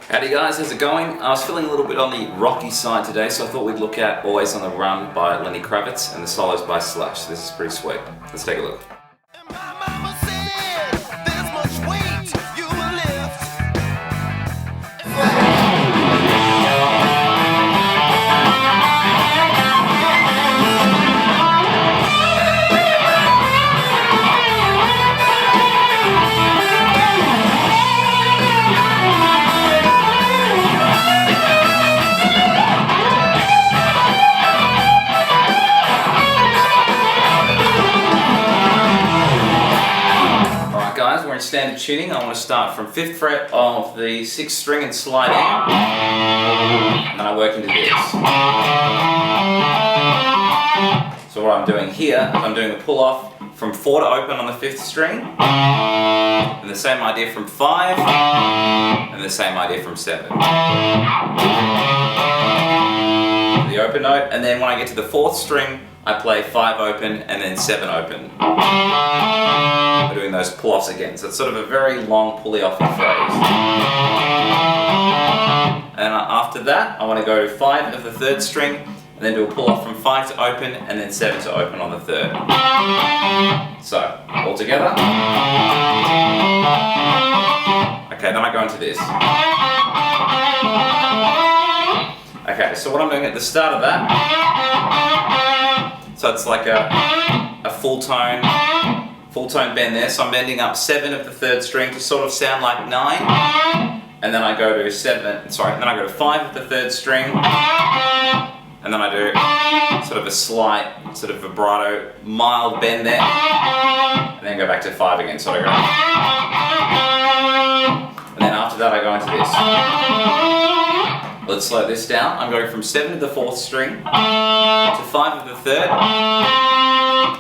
Howdy guys, how's it going? I was feeling a little bit on the rocky side today, so I thought we'd look at Always on the Run by Lenny Kravitz and the solos by Slash. This is pretty sweet. Let's take a look. We're in standard tuning. I want to start from 5th fret of the 6th string and slide in, and then I work into this. So what I'm doing here is I'm doing a pull off from 4 to open on the 5th string, and the same idea from 5, and the same idea from 7. The open note, and then when I get to the 4th string, I play 5 open and then 7 open. We're doing those pull-offs again, so it's sort of a very long pulley-offy phrase. And after that, I want to go to 5 of the 3rd string, and then do a pull-off from 5 to open, and then 7 to open on the 3rd. So, all together. Okay, then I go into this. Okay, so what I'm doing at the start of that, so it's like a full tone bend there. So I'm bending up 7 of the 3rd string to sort of sound like 9, and then I go to 5 of the 3rd string, and then I do sort of a slight, sort of vibrato, mild bend there, and then go back to 5 again. So I go, and then after that I go into this. Let's slow this down. I'm going from 7 of the 4th string to 5 of the 3rd.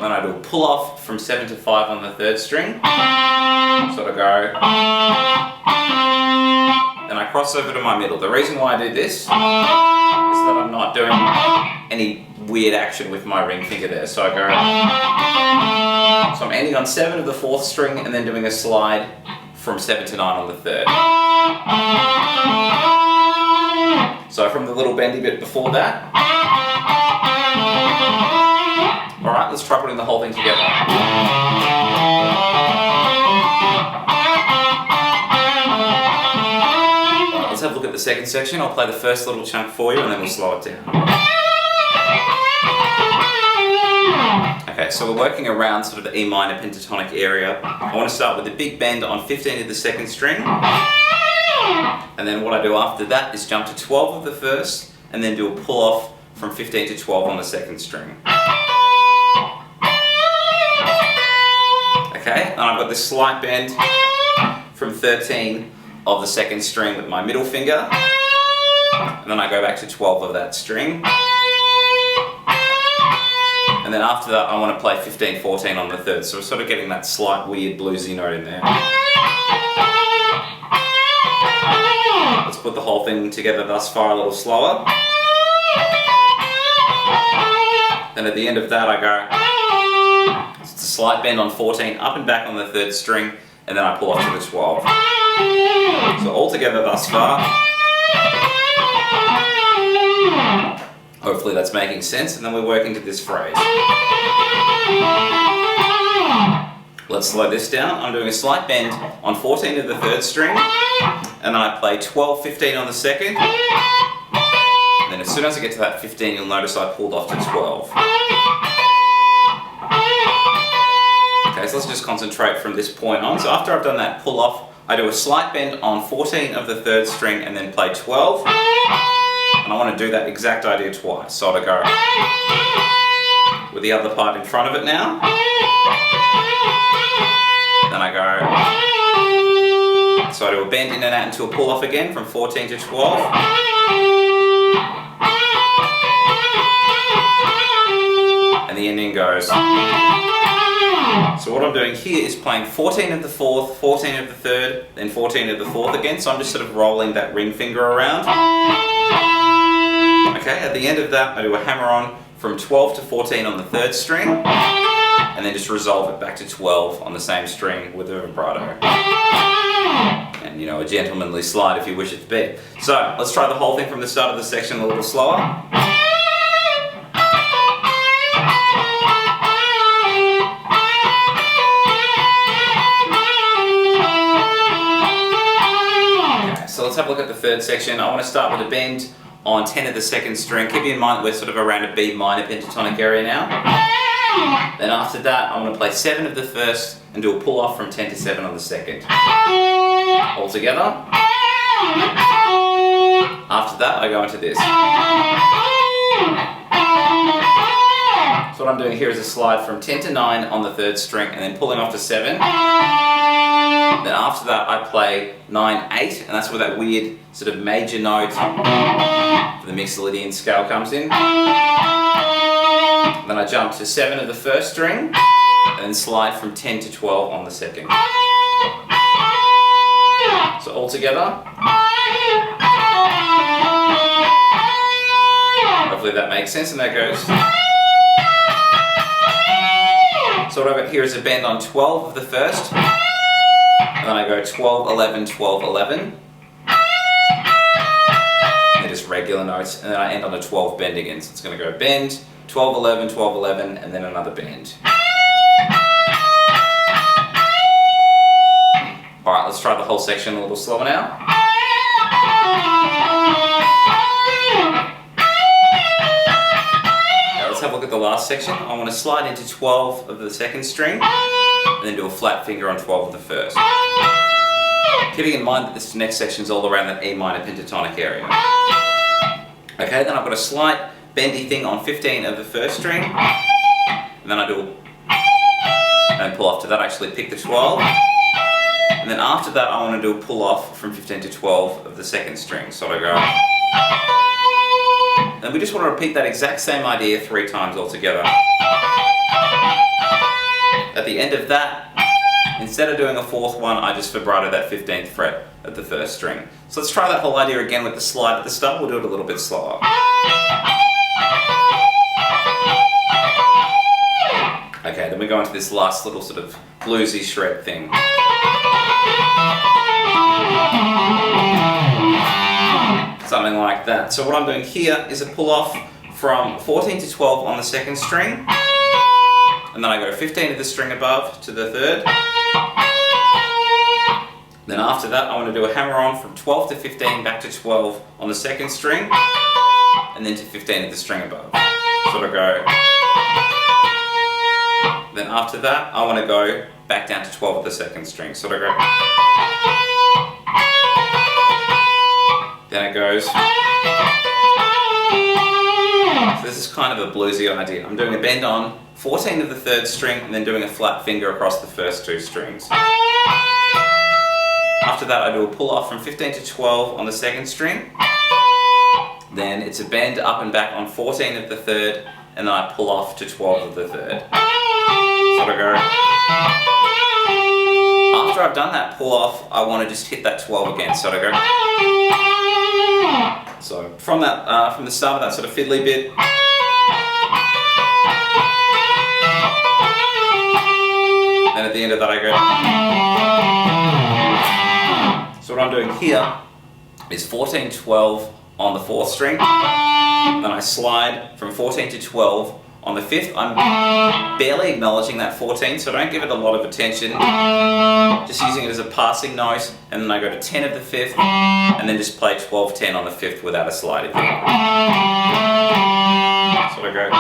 Then I do a pull off from 7 to 5 on the 3rd string. Sort of go. Then I cross over to my middle. The reason why I do this is that I'm not doing any weird action with my ring finger there. So I go. So I'm ending on 7 of the 4th string and then doing a slide from 7 to 9 on the 3rd. So from the little bendy bit before that. Alright, let's try putting the whole thing together. Alright, let's have a look at the second section. I'll play the first little chunk for you and then we'll slow it down. Okay, so we're working around sort of the E minor pentatonic area. I want to start with a big bend on 15 of the 2nd string. And then what I do after that is jump to 12 of the 1st and then do a pull off from 15 to 12 on the 2nd string. Okay, and I've got this slight bend from 13 of the 2nd string with my middle finger, and then I go back to 12 of that string. And then after that I want to play 15, 14 on the 3rd, so we're sort of getting that slight weird bluesy note in there. Let's put the whole thing together thus far a little slower. Then at the end of that I go, it's a slight bend on 14, up and back on the 3rd string, and then I pull off to the 12. So all together thus far. Hopefully that's making sense, and then we work into this phrase. Let's slow this down. I'm doing a slight bend on 14 of the 3rd string, and then I play 12, 15 on the 2nd, and then as soon as I get to that 15 you'll notice I pulled off to 12. Okay, so let's just concentrate from this point on. So after I've done that pull off, I do a slight bend on 14 of the 3rd string and then play 12, and I want to do that exact idea twice. So I go with the other part in front of it now, then I go. So I do a bend in and out into a pull off again from 14 to 12. And the ending goes. So what I'm doing here is playing 14 of the 4th, 14 of the 3rd, then 14 of the 4th again. So I'm just sort of rolling that ring finger around. Okay, at the end of that I do a hammer on from 12 to 14 on the 3rd string, and then just resolve it back to 12 on the same string with a vibrato. And a gentlemanly slide if you wish it to be. So let's try the whole thing from the start of the section a little slower. So let's have a look at the third section. I want to start with a bend on 10 of the second string. Keep in mind that we're sort of around a B minor pentatonic area now. Then after that, I want to play 7 of the first and do a pull off from 10 to 7 on the second. All together. After that, I go into this. So what I'm doing here is a slide from 10 to 9 on the third string and then pulling off to 7. Then after that I play 9, 8, and that's where that weird sort of major note for the Mixolydian scale comes in. Then I jump to 7 of the first string and then slide from 10 to 12 on the second. So all together. Hopefully that makes sense, and that goes. So what I've got here is a bend on 12 of the first. And then I go 12, 11, 12, 11. They're just regular notes. And then I end on a 12 bend again. So it's going to go bend, 12, 11, 12, 11, and then another bend. Alright, let's try the whole section a little slower now. Now let's have a look at the last section. I want to slide into 12 of the second string. And then do a flat finger on 12 of the first. Keeping in mind that this next section is all around that E minor pentatonic area. Okay, then I've got a slight bendy thing on 15 of the first string. And then I do and pull off to that, actually pick the 12. And then after that I want to do a pull off from 15 to 12 of the second string. So I go. And we just want to repeat that exact same idea 3 times altogether. At the end of that, instead of doing a 4th one, I just vibrato that 15th fret of the first string. So let's try that whole idea again with the slide at the start. We'll do it a little bit slower. Okay, then we go into this last little sort of bluesy shred thing. Something like that. So what I'm doing here is a pull off from 14 to 12 on the second string. And then I go 15 of the string above to the third. Then after that I want to do a hammer on from 12 to 15 back to 12 on the second string. And then to 15 of the string above. Sort of go. Then after that I want to go back down to 12 of the second string. Sort of go. Then it goes. So this is kind of a bluesy idea. I'm doing a bend on 14 of the third string and then doing a flat finger across the first 2 strings. After that I do a pull off from 15 to 12 on the second string. Then it's a bend up and back on 14 of the third and then I pull off to 12 of the third. Sort of go. After I've done that pull off, I want to just hit that 12 again. Sort of go. So from that, from the start of that sort of fiddly bit. And at the end of that I go. So what I'm doing here is 14, 12 on the 4th string. Then I slide from 14 to 12 on the 5th. I'm barely acknowledging that 14, so don't give it a lot of attention. Just using it as a passing note. And then I go to 10 of the 5th. And then just play 12, 10 on the 5th without a slide. So I go.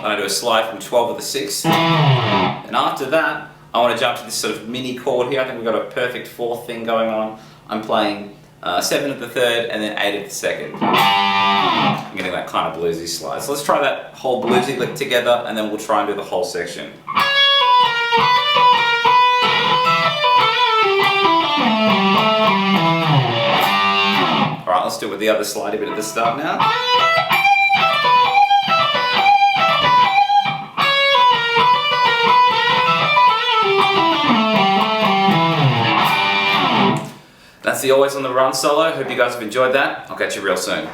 Then I do a slide from 12 of the 6th. And after that, I want to jump to this sort of mini chord here. I think we've got a perfect 4th thing going on. I'm playing 7 of the 3rd and then 8 of the 2nd. I'm getting that kind of bluesy slide. So let's try that whole bluesy lick together and then we'll try and do the whole section. Alright, let's do it with the other slidey bit at the start now. That's the Always on the Run solo. Hope you guys have enjoyed that. I'll catch you real soon.